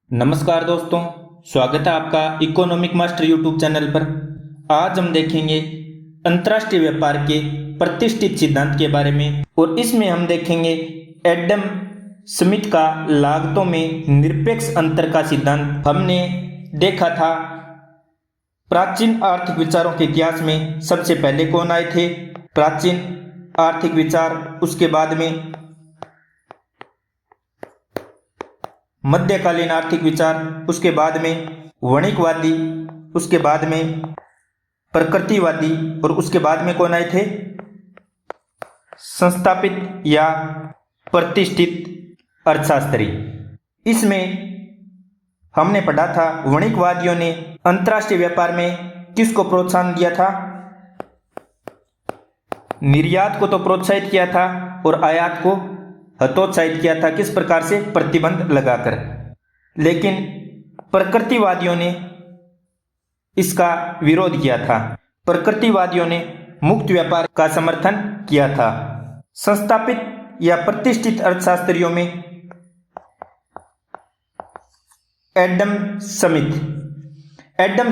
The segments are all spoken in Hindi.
नमस्कार दोस्तों, स्वागत है आपका इकोनॉमिक मास्टर यूट्यूब चैनल पर। आज हम देखेंगे अंतर्राष्ट्रीय व्यापार के प्रतिष्ठित सिद्धांत के बारे में और इसमें हम देखेंगे एडम स्मिथ का लागतों में निरपेक्ष अंतर का सिद्धांत। हमने देखा था प्राचीन आर्थिक विचारों के इतिहास में सबसे पहले कौन आए थे, प्राचीन आर्थिक विचार, उसके बाद में मध्यकालीन आर्थिक विचार, उसके बाद में वणिकवादी, उसके बाद में प्रकृतिवादी और उसके बाद में कौन आए थे, संस्थापित या प्रतिष्ठित अर्थशास्त्री। इसमें हमने पढ़ा था वणिकवादियों ने अंतर्राष्ट्रीय व्यापार में किसको प्रोत्साहन दिया था, निर्यात को तो प्रोत्साहित किया था और आयात को हतोत्साहित किया था। किस प्रकार से, प्रतिबंध लगाकर। लेकिन प्रकृतिवादियों ने इसका विरोध किया था। प्रकृतिवादियों ने मुक्त व्यापार का समर्थन किया था। संस्थापित या प्रतिष्ठित अर्थशास्त्रियों में एडम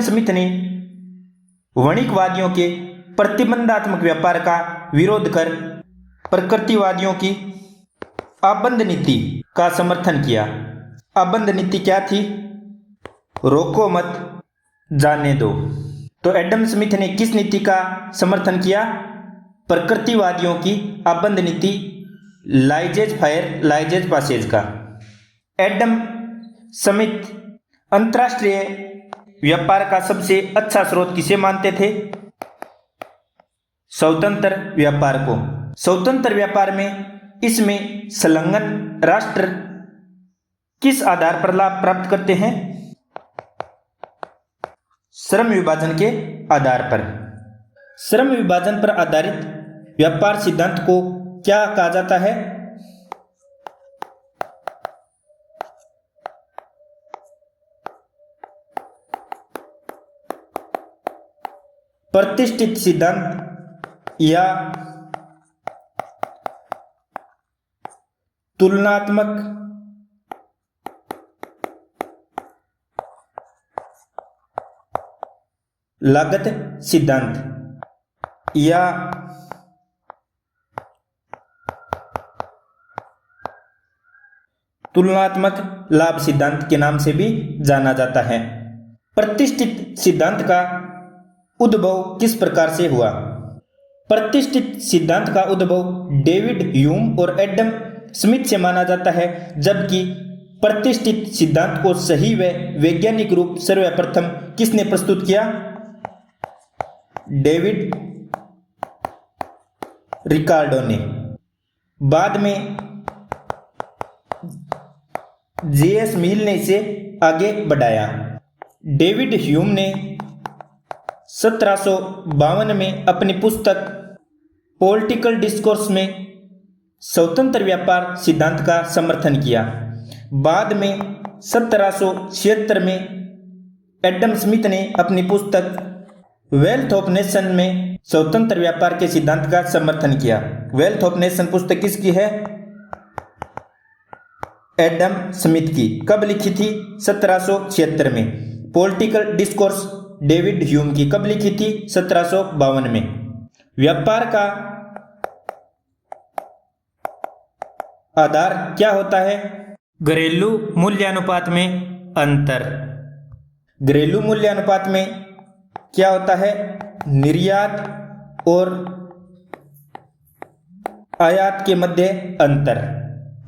स्मिथ ने वणिकवादियों के प्रतिबंधात्मक व्यापार का विरोध कर प्रकृतिवादियों की आबंध नीति का समर्थन किया। आबंध नीति क्या थी, रोको मत जाने दो। तो एडम स्मिथ ने किस नीति का समर्थन किया, प्रकृतिवादियों की आबंध नीति, लाइजेज फायर लाइजेज पासेज का। एडम स्मिथ अंतर्राष्ट्रीय व्यापार का सबसे अच्छा स्रोत किसे मानते थे, स्वतंत्र व्यापार को। स्वतंत्र व्यापार में इसमें संलग्न राष्ट्र किस आधार पर लाभ प्राप्त करते हैं, श्रम विभाजन के आधार पर। श्रम विभाजन पर आधारित व्यापार सिद्धांत को क्या कहा जाता है, प्रतिष्ठित सिद्धांत या तुलनात्मक लागत सिद्धांत या तुलनात्मक लाभ सिद्धांत के नाम से भी जाना जाता है। प्रतिष्ठित सिद्धांत का उद्भव किस प्रकार से हुआ। प्रतिष्ठित सिद्धांत का उद्भव डेविड ह्यूम और एडम स्मिथ से माना जाता है, जबकि प्रतिष्ठित सिद्धांत को सही व वैज्ञानिक रूप सर्वप्रथम किसने प्रस्तुत किया, डेविड रिकार्डो ने। बाद में जेएस मिल ने इसे आगे बढ़ाया। डेविड ह्यूम ने 1752 में अपनी पुस्तक पॉलिटिकल डिस्कोर्स में स्वतंत्र व्यापार सिद्धांत का समर्थन किया। बाद में 1776 में एडम स्मिथ ने अपनी पुस्तक वेल्थ ऑफ नेशन में स्वतंत्र व्यापार के सिद्धांत का समर्थन किया। वेल्थ ऑफ नेशन पुस्तक किसकी है, एडम स्मिथ की। कब लिखी थी, 1776 में। पॉलिटिकल डिस्कोर्स डेविड ह्यूम की कब लिखी थी, 1752 में। व्यापार का आधार क्या होता है, घरेलू मूल्यानुपात में अंतर। घरेलू मूल्यानुपात में क्या होता है, निर्यात और आयात के मध्य अंतर।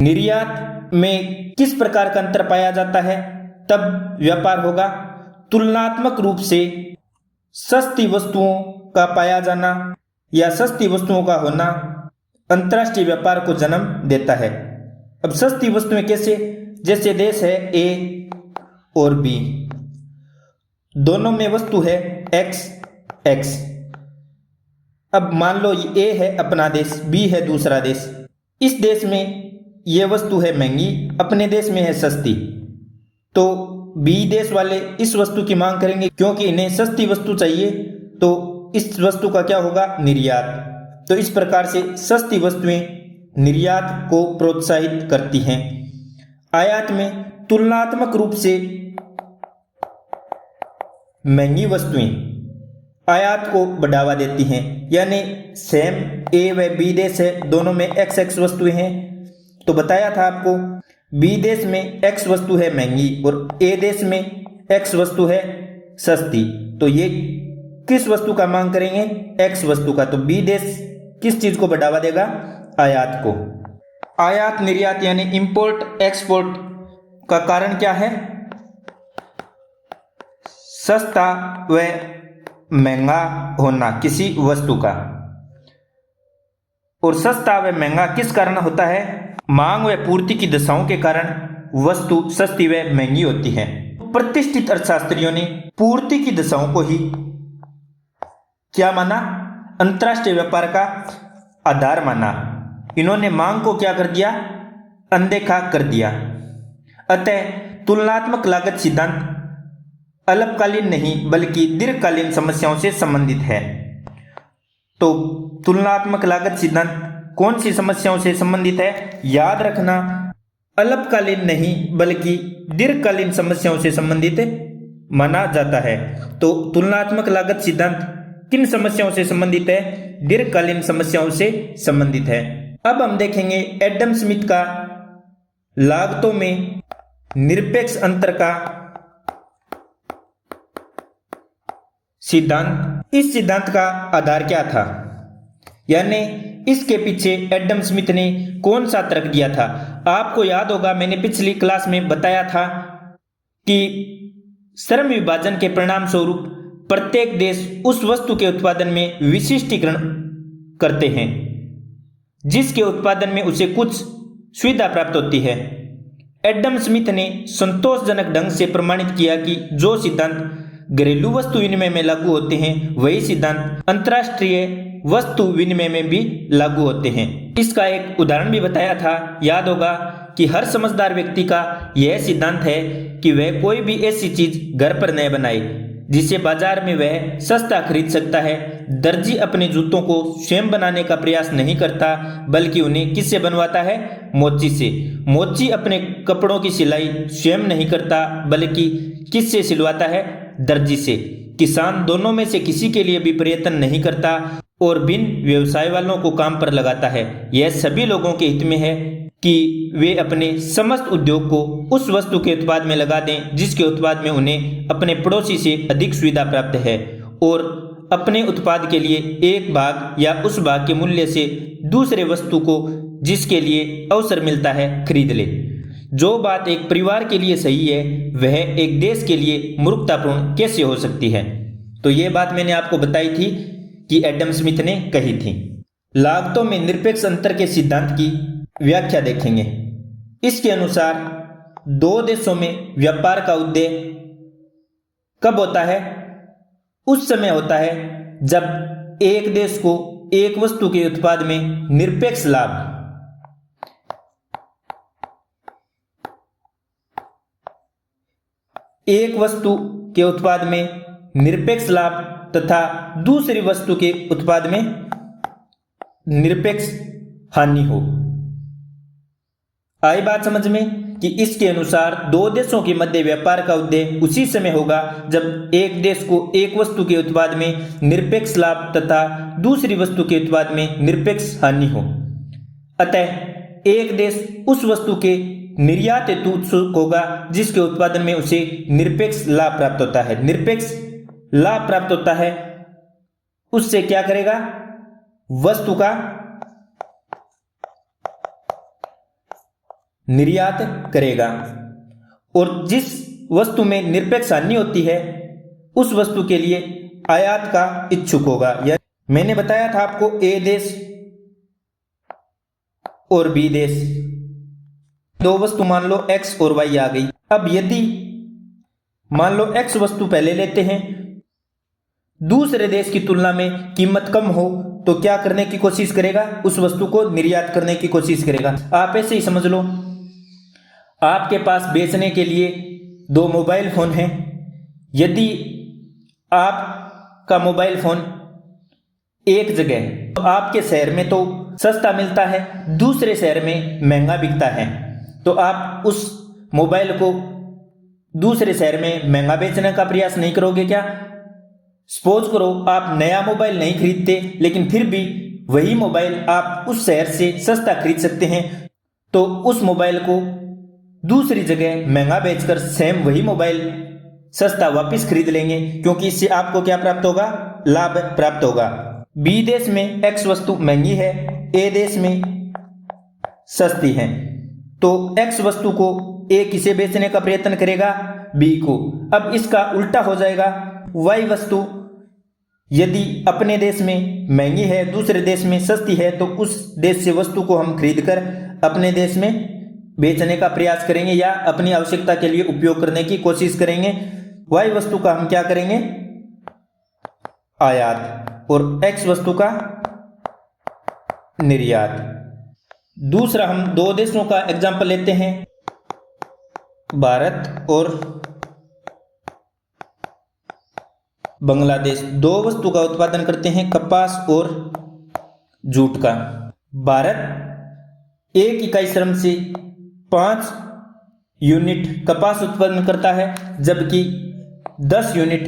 निर्यात में किस प्रकार का अंतर पाया जाता है, तब व्यापार होगा। तुलनात्मक रूप से सस्ती वस्तुओं का पाया जाना या सस्ती वस्तुओं का होना अंतर्राष्ट्रीय व्यापार को जन्म देता है। अब सस्ती वस्तुएं कैसे, जैसे देश है ए और बी, दोनों में वस्तु है एक्स। अब मान लो ए है अपना देश, बी है दूसरा देश। इस देश में यह वस्तु है महंगी, अपने देश में है सस्ती, तो बी देश वाले इस वस्तु की मांग करेंगे क्योंकि इन्हें सस्ती वस्तु चाहिए, तो इस वस्तु का क्या होगा, निर्यात। तो इस प्रकार से सस्ती वस्तुएं निर्यात को प्रोत्साहित करती हैं। आयात में तुलनात्मक रूप से महंगी वस्तुएं आयात को बढ़ावा देती हैं, यानी सेम ए व बी देश है, दोनों में एक्स वस्तुएं हैं। तो बताया था आपको बी देश में एक्स वस्तु है महंगी और ए देश में एक्स वस्तु है सस्ती। तो ये किस वस्तु का मांग करेंगे? एक्स वस्तु का। तो बी देश किस चीज को बढ़ावा देगा? आयात को। आयात निर्यात यानी इंपोर्ट एक्सपोर्ट का कारण क्या है? सस्ता व महंगा होना किसी वस्तु का। और सस्ता व महंगा किस कारण होता है? मांग व पूर्ति की दशाओं के कारण वस्तु सस्ती व महंगी होती है। प्रतिष्ठित अर्थशास्त्रियों ने पूर्ति की दशाओं को ही क्या माना? अंतरराष्ट्रीय व्यापार का आधार माना। इन्होंने मांग को क्या कर दिया? अनदेखा कर दिया। अतः तुलनात्मक लागत सिद्धांत अल्पकालीन नहीं बल्कि दीर्घकालीन समस्याओं से संबंधित है। तो तुलनात्मक लागत सिद्धांत कौन सी समस्याओं से संबंधित है? याद रखना, अल्पकालीन नहीं बल्कि दीर्घकालीन समस्याओं से संबंधित माना जाता है। तो तुलनात्मक लागत सिद्धांत किन समस्याओं से संबंधित है? दीर्घकालीन समस्याओं से संबंधित है। अब हम देखेंगे एडम स्मिथ का लागतों में निरपेक्ष अंतर का सिद्धांत। इस सिद्धांत का आधार क्या था, यानी इसके पीछे एडम स्मिथ ने कौन सा तर्क दिया था? आपको याद होगा मैंने पिछली क्लास में बताया था कि श्रम विभाजन के परिणाम स्वरूप प्रत्येक देश उस वस्तु के उत्पादन में विशिष्टीकरण करते हैं जिसके उत्पादन में उसे कुछ सुविधा प्राप्त होती है। एडम स्मिथ ने संतोषजनक ढंग से प्रमाणित किया कि जो सिद्धांत घरेलू वस्तु विनिमय में लागू होते हैं वही सिद्धांत अंतरराष्ट्रीय वस्तु विनिमय में भी लागू होते हैं। इसका एक उदाहरण भी बताया था, याद होगा कि हर समझदार व्यक्ति का यह सिद्धांत है कि वह कोई भी ऐसी चीज घर पर न बनाए जिसे बाजार में वह सस्ता खरीद सकता है। दर्जी अपने जूतों को स्वयं बनाने का प्रयास नहीं करता बल्कि उन्हें किससे बनवाता है? मोची से। मोची अपने कपड़ों की सिलाई स्वयं नहीं करता बल्कि किससे सिलवाता है? दर्जी से। किसान दोनों में से किसी के लिए भी प्रयत्न नहीं करता और भिन्न व्यवसाय वालों को काम पर लगाता है। यह सभी लोगों के हित में है कि वे अपने समस्त उद्योग को उस वस्तु के उत्पाद में लगा दें जिसके उत्पाद में उन्हें अपने पड़ोसी से अधिक सुविधा प्राप्त है और अपने उत्पाद के लिए एक भाग या उस भाग के मूल्य से दूसरे वस्तु को जिसके लिए अवसर मिलता है खरीद ले। जो बात एक परिवार के लिए सही है वह एक देश के लिए मूर्खतापूर्ण कैसे हो सकती है? तो ये बात मैंने आपको बताई थी कि एडम स्मिथ ने कही थी। लागतों में निरपेक्ष अंतर के सिद्धांत की व्याख्या देखेंगे। इसके अनुसार दो देशों में व्यापार का उद्देश्य कब होता है? उस समय होता है जब एक देश को एक वस्तु के उत्पाद में निरपेक्ष लाभ एक वस्तु के उत्पाद में निरपेक्ष लाभ तथा दूसरी वस्तु के उत्पाद में निरपेक्ष हानि हो। आई बात समझ में कि इसके अनुसार दो देशों के मध्य व्यापार का उद्देश्य उसी समय होगा जब एक देश को एक वस्तु के उत्पाद में निरपेक्ष लाभ तथा दूसरी वस्तु के उत्पाद में निरपेक्ष हानि हो। अतः एक देश उस वस्तु के निर्यात हेतु उत्सुक होगा जिसके उत्पादन में उसे निरपेक्ष लाभ प्राप्त होता है। निरपेक्ष लाभ प्राप्त होता है उससे क्या करेगा? वस्तु का निर्यात करेगा और जिस वस्तु में निरपेक्ष हानि होती है उस वस्तु के लिए आयात का इच्छुक होगा। या मैंने बताया था आपको ए देश और बी देश, दो वस्तु मान लो एक्स और वाई आ गई। अब यदि मान लो एक्स वस्तु पहले लेते हैं, दूसरे देश की तुलना में कीमत कम हो तो क्या करने की कोशिश करेगा? उस वस्तु को निर्यात करने की कोशिश करेगा। आप ऐसे ही समझ लो, आपके पास बेचने के लिए दो मोबाइल फोन हैं। यदि आपका मोबाइल फोन एक जगह तो आपके शहर में तो सस्ता मिलता है, दूसरे शहर में महंगा बिकता है, तो आप उस मोबाइल को दूसरे शहर में महंगा बेचने का प्रयास नहीं करोगे क्या? सपोज करो आप नया मोबाइल नहीं खरीदते, लेकिन फिर भी वही मोबाइल आप उस शहर से सस्ता खरीद सकते हैं, तो उस मोबाइल को दूसरी जगह महंगा बेचकर सेम वही मोबाइल सस्ता वापस खरीद लेंगे, क्योंकि इससे आपको क्या प्राप्त होगा? लाभ प्राप्त होगा। बी देश में एक्स वस्तु महंगी है, ए देश में सस्ती है, तो एक्स वस्तु को ए किसे बेचने का प्रयत्न करेगा? बी को। अब इसका उल्टा हो जाएगा, वाई वस्तु यदि अपने देश में महंगी है, दूसरे देश में सस्ती है, तो उस देश से वस्तु को हम खरीदकर अपने देश में बेचने का प्रयास करेंगे या अपनी आवश्यकता के लिए उपयोग करने की कोशिश करेंगे। वाई वस्तु का हम क्या करेंगे? आयात, और एक्स वस्तु का निर्यात। दूसरा हम दो देशों का एग्जाम्पल लेते हैं, भारत और बांग्लादेश। दो वस्तु का उत्पादन करते हैं, कपास और जूट का। भारत 1 इकाई श्रम से 5 यूनिट कपास उत्पन्न करता है, जबकि 10 यूनिट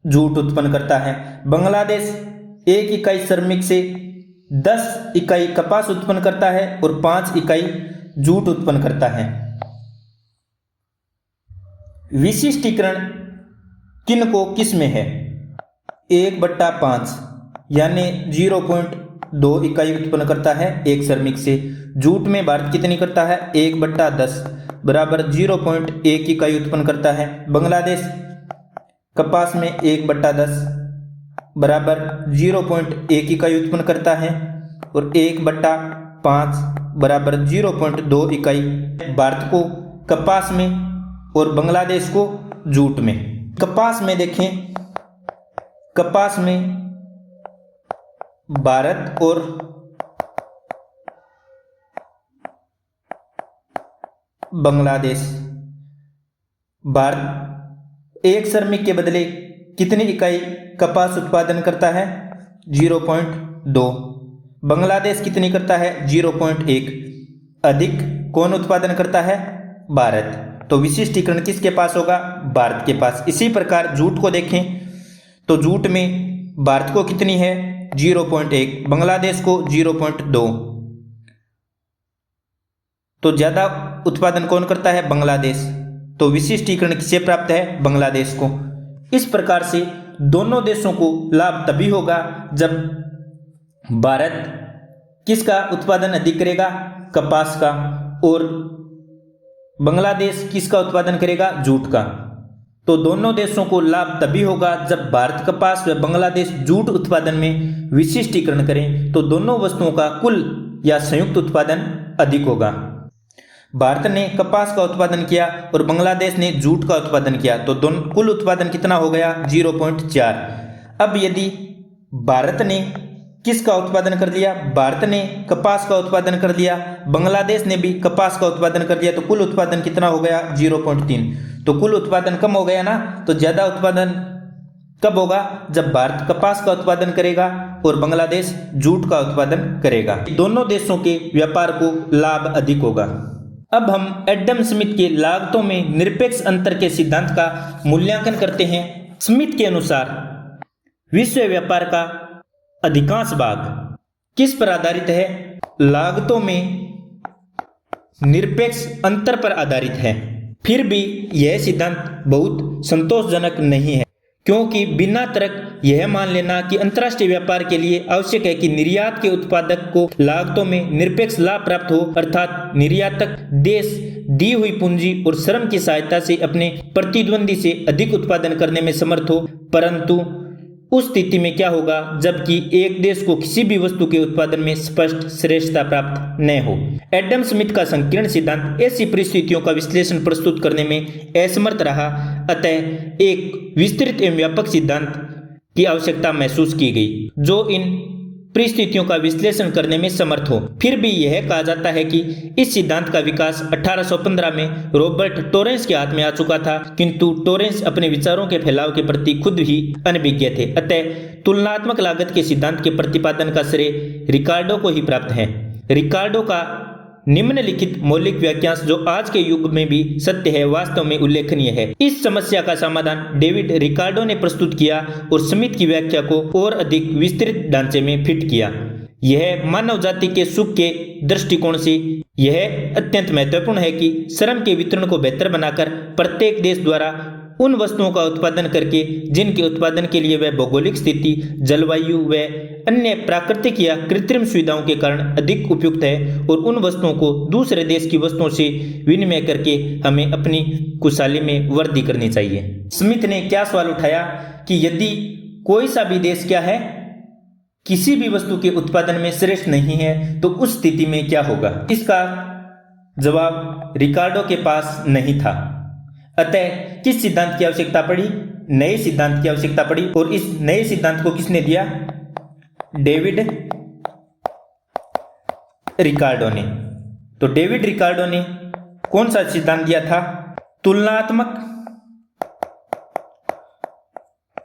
जूट उत्पन्न करता है। बांग्लादेश 1 इकाई श्रमिक से 10 इकाई कपास उत्पन्न करता है और 5 इकाई जूट उत्पन्न करता है। विशिष्टीकरण किन को किस में है? 1/5 यानी 0.2 इकाई उत्पन्न करता है एक श्रमिक से। जूट में भारत कितनी करता है? 1/10 बराबर 0.1 इकाई उत्पन्न करता है। बांग्लादेश कपास में 1/10 बराबर 0.1 इकाई उत्पन्न करता है और 1/5 बराबर 0.2 इकाई भारत को कपास में और बांग्लादेश को जूट में। कपास में देखें, कपास में भारत और बांग्लादेश, भारत एक श्रमिक के बदले कितनी इकाई कपास उत्पादन करता है? 0.2। बांग्लादेश कितनी करता है? 0.1। अधिक कौन उत्पादन करता है? भारत। तो विशिष्टीकरण किसके पास होगा? भारत के पास। इसी प्रकार जूट को देखें तो जूट में भारत को कितनी है? 0.1, बांग्लादेश को 0.2। तो ज्यादा उत्पादन कौन करता है? बांग्लादेश। तो विशिष्टीकरण किसे प्राप्त है? बांग्लादेश को। इस प्रकार से दोनों देशों को लाभ तभी होगा जब भारत किसका उत्पादन अधिक करेगा? कपास का, और बांग्लादेश किसका उत्पादन करेगा? जूट का। तो दोनों देशों को लाभ तभी होगा जब भारत कपास व बांग्लादेश जूट उत्पादन में विशिष्टीकरण करें, तो दोनों वस्तुओं का कुल या संयुक्त उत्पादन अधिक होगा। भारत ने कपास का उत्पादन किया और बांग्लादेश ने जूट का उत्पादन किया, तो दोनों कुल उत्पादन कितना हो गया? 0.4। अब यदि भारत ने किसका उत्पादन कर लिया? भारत ने कपास का उत्पादन कर लिया, बांग्लादेश ने भी कपास का उत्पादन कर लिया, तो कुल उत्पादन कितना हो गया? 0.3। तो कुल उत्पादन कम हो गया ना। तो ज्यादा उत्पादन कब होगा? जब भारत कपास का उत्पादन करेगा और बांग्लादेश जूट का उत्पादन करेगा। दोनों देशों के व्यापार को लाभ अधिक होगा। अब हम एडम स्मिथ के लागतों में निरपेक्ष अंतर के सिद्धांत का मूल्यांकन करते हैं। स्मिथ के अनुसार विश्व व्यापार का अधिकांश भाग किस पर आधारित है? लागतों में निरपेक्ष अंतर पर आधारित है। फिर भी यह सिद्धांत बहुत संतोषजनक नहीं है, क्योंकि बिना तर्क यह मान लेना कि अंतर्राष्ट्रीय व्यापार के लिए आवश्यक है कि निर्यात के उत्पादक को लागतों में निरपेक्ष लाभ प्राप्त हो, अर्थात निर्यातक देश दी हुई पूंजी और श्रम की सहायता से अपने प्रतिद्वंदी से अधिक उत्पादन करने में समर्थ हो। परंतु उस स्थिति में क्या होगा जबकि एक देश को किसी भी वस्तु के उत्पादन में स्पष्ट श्रेष्ठता प्राप्त न हो? एडम स्मिथ का संकीर्ण सिद्धांत ऐसी परिस्थितियों का विश्लेषण प्रस्तुत करने में असमर्थ रहा, अतः एक विस्तृत एवं व्यापक सिद्धांत की आवश्यकता महसूस की गई जो इन परिस्थितियों का विश्लेषण करने में समर्थ हो। फिर भी यह कहा जाता है कि इस सिद्धांत का विकास 1815 में रॉबर्ट टोरेंस के हाथ में आ चुका था, किंतु टोरेंस अपने विचारों के फैलाव के प्रति खुद ही अनभिज्ञ थे। अतः तुलनात्मक लागत के सिद्धांत के प्रतिपादन का श्रेय रिकार्डो को ही प्राप्त है। रिकार्डो का निम्नलिखित मौलिक वाक्यांश जो आज के युग में भी सत्य है वास्तव में उल्लेखनीय है। इस समस्या का समाधान डेविड रिकार्डो ने प्रस्तुत किया और स्मिथ की व्याख्या को और अधिक विस्तृत ढांचे में फिट किया। यह मानव जाति के सुख के दृष्टिकोण से यह अत्यंत महत्वपूर्ण है कि श्रम के वितरण को बेहतर बनाकर प्रत्येक देश द्वारा उन वस्तुओं का उत्पादन करके जिनके उत्पादन के लिए वह भौगोलिक स्थिति, जलवायु व अन्य प्राकृतिक या कृत्रिम सुविधाओं के कारण अधिक उपयुक्त है, और उन वस्तुओं को दूसरे देश की वस्तुओं से विनिमय करके हमें अपनी खुशहाली में वृद्धि करनी चाहिए। स्मिथ ने क्या सवाल उठाया कि यदि कोई सा भी देश क्या है किसी भी वस्तु के उत्पादन में श्रेष्ठ नहीं है तो उस स्थिति में क्या होगा। इसका जवाब रिकार्डो के पास नहीं था। अतः किस सिद्धांत की आवश्यकता पड़ी? नए सिद्धांत की आवश्यकता पड़ी, और इस नए सिद्धांत को किसने दिया? डेविड रिकार्डो ने। तो डेविड रिकार्डो ने कौन सा सिद्धांत दिया था? तुलनात्मक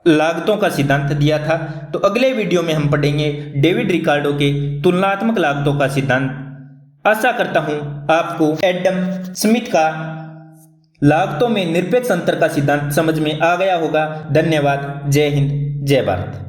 लागतों का सिद्धांत दिया था। तो अगले वीडियो में हम पढ़ेंगे डेविड रिकार्डो के तुलनात्मक लागतों का सिद्धांत। आशा करता हूं आपको एडम स्मिथ का लागतों में निरपेक्ष अंतर का सिद्धांत समझ में आ गया होगा। धन्यवाद। जय हिंद, जय भारत।